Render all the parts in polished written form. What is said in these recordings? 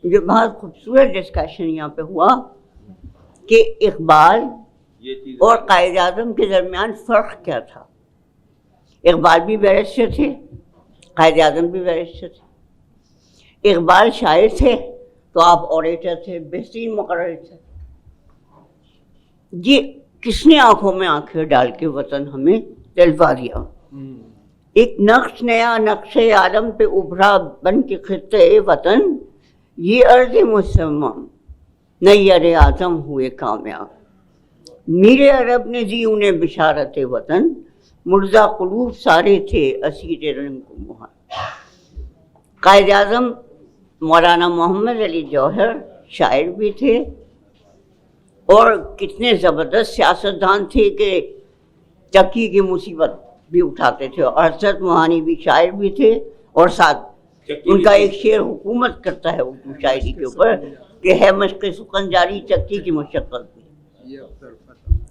جو بہت خوبصورت ڈسکشن یہاں پہ ہوا کہ اقبال اور قائد اعظم کے درمیان فرق کیا تھا. اقبال بھی بیرسٹر تھے, قائد اعظم بھی بیرسٹر تھے. اقبال شاعر تھے تو آپ اوریٹر تھے, بہترین مقرر تھے. یہ کس نے آنکھوں میں آنکھیں ڈال کے وطن ہمیں دلوا دیا. ایک نقش نیا نقش عالم پہ ابھرا بن کے خطے وطن, یہ ارض مسمم نیر اعظم ہوئے کامیاب. میر عرب نے دی انہیں بشارت وطن, مردہ قلوب سارے تھے اسیر رنگ و مہر. قائد اعظم مولانا محمد علی جوہر شاعر بھی تھے اور کتنے زبردست سیاستدان تھے کہ چکی کی مصیبت بھی اٹھاتے تھے. اور حضرت موہانی بھی شاعر بھی تھے, اور ساتھ ان کا ایک شعر حکومت کرتا ہے اردو شاعری کے اوپر کہ ہے مشق سخن جاری چکی کی مشقت بھی.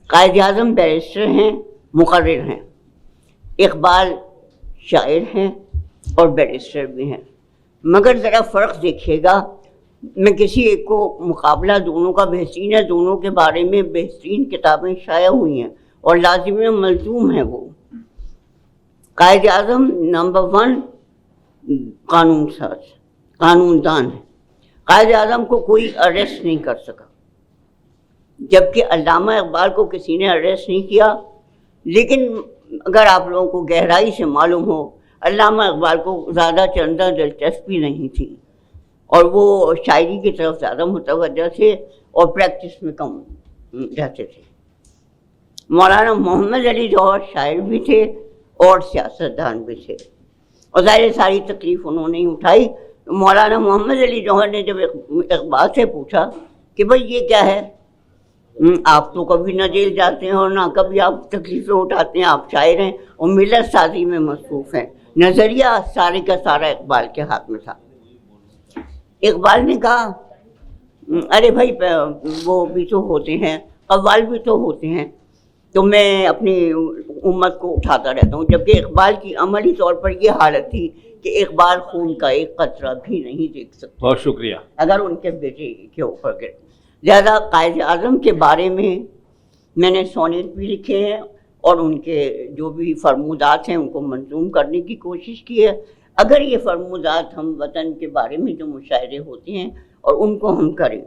قائد اعظم بیرسٹر ہیں, مقرر ہیں. اقبال شاعر ہیں اور بیرسٹر بھی ہیں. مگر ذرا فرق دیکھیے گا, میں کسی ایک کو مقابلہ دونوں کا بہترین ہے, دونوں کے بارے میں بہترین کتابیں شائع ہوئی ہیں اور لازم ملزوم ہیں وہ. قائد اعظم نمبر 1 قانون ساز, قانون دان ہے. قائد اعظم کو کوئی اریسٹ نہیں کر سکا, جبکہ علامہ اقبال کو کسی نے اریسٹ نہیں کیا. لیکن اگر آپ لوگوں کو گہرائی سے معلوم ہو, علامہ اقبال کو زیادہ چندہ دلچسپی نہیں تھی اور وہ شاعری کی طرف زیادہ متوجہ تھے اور پریکٹس میں کم رہتے تھے. مولانا محمد علی جوہر شاعر بھی تھے اور سیاستدان بھی تھے, اور ظاہر ساری تکلیف انہوں نے اٹھائی. مولانا محمد علی جوہر نے جب اقبال سے پوچھا کہ بھئی یہ کیا ہے, آپ تو کبھی نہ جیل جاتے ہیں اور نہ کبھی آپ تکلیفیں اٹھاتے ہیں, آپ شاعر ہیں اور ملت سازی میں مصروف ہیں. نظریہ سارے کا سارا اقبال کے ہاتھ میں تھا. اقبال نے کہا ارے بھائی وہ بھی تو ہوتے ہیں, قوال بھی تو ہوتے ہیں, تو میں اپنی امت کو اٹھاتا رہتا ہوں. جبکہ اقبال کی عملی طور پر یہ حالت تھی کہ اقبال خون کا ایک قطرہ بھی نہیں دیکھ سکتے. بہت شکریہ. اگر ان کے بیٹے کے اوپر گر. زیادہ قائد اعظم کے بارے میں نے سونیٹ بھی لکھے ہیں اور ان کے جو بھی فرمودات ہیں ان کو منظوم کرنے کی کوشش کی ہے. اگر یہ فرمودات ہم وطن کے بارے میں جو مشاعرے ہوتے ہیں اور ان کو ہم کریں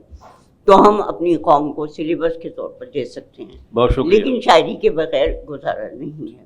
تو ہم اپنی قوم کو سلیبس کے طور پر دے سکتے ہیں. بہت شکریہ. لیکن شاعری کے بغیر گزارا نہیں ہے.